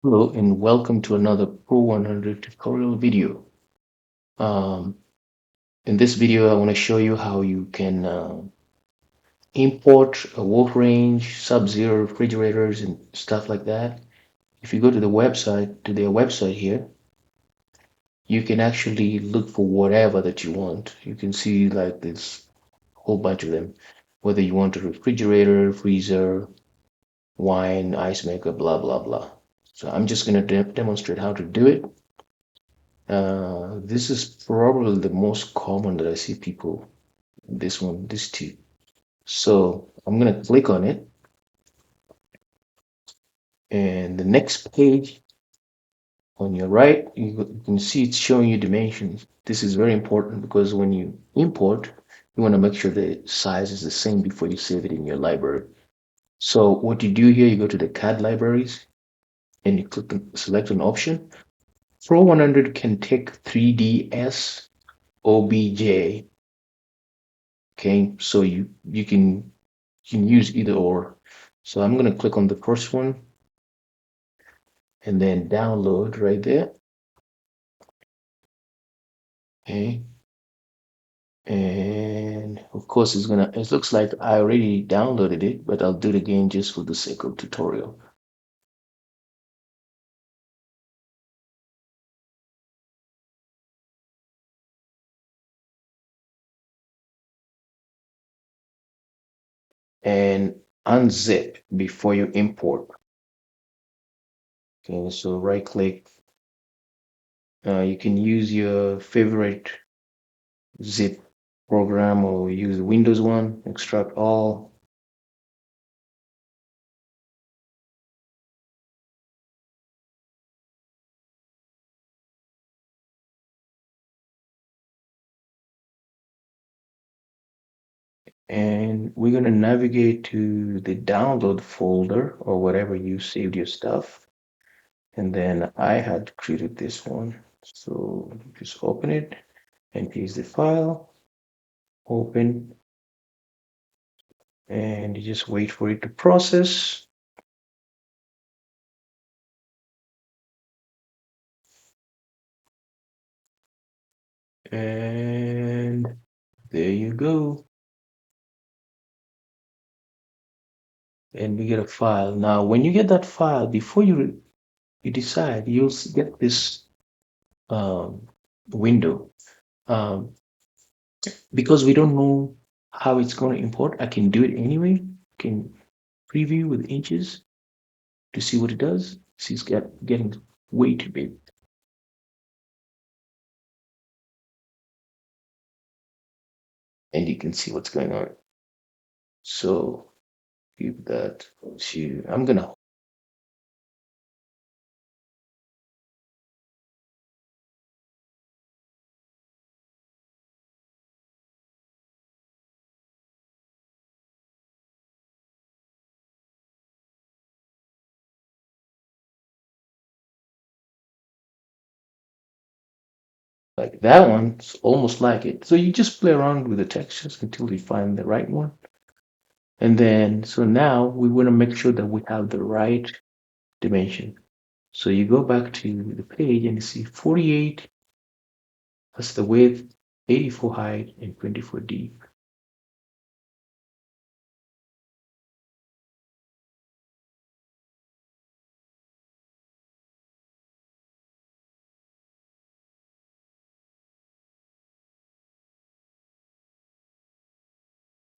Hello and welcome to another Pro 100 tutorial video. Um, in this video, I want to show you how you can import a work range, sub-zero refrigerators and stuff like that. If you go to their website here, you can actually look for whatever that you want. You can see like this whole bunch of them, whether you want a refrigerator, freezer, wine, ice maker, blah, blah, blah. So I'm just going to demonstrate how to do it. This is probably the most common that I see people, this two. So I'm gonna click on it, and the next page on your right, you can see it's showing you dimensions. This is very important because when you import, you want to make sure the size is the same before you save it in your library. So what you do here, you go to the CAD libraries and you select an option. Pro 100 can take 3ds OBJ. Okay, so you can use either or. So I'm going to click on the first one and then download right there. Okay. And of course it looks like I already downloaded it, but I'll do it again just for the sake of tutorial. And unzip before you import. Okay, so right click. You can use your favorite zip program or use the Windows one, extract all. And we're going to navigate to the download folder or whatever you saved your stuff. And then I had created this one. So just open it and paste the file, open, and you just wait for it to process. And there you go. And we get a file. Now, when you get that file, before you decide, you'll get this um, window. Um, because we don't know how it's going to import, I can do it anyway. Can preview with inches to see what it does. See, it's getting way too big. And you can see what's going on. So keep that to, I'm gonna, like that one's almost like it. So you just play around with the textures until you find the right one. And then, so now we want to make sure that we have the right dimension. So you go back to the page and you see 48, that's the width, 84 height, and 24 deep.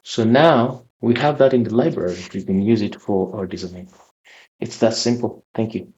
So now we have that in the library. We can use it for our design. It's that simple. Thank you.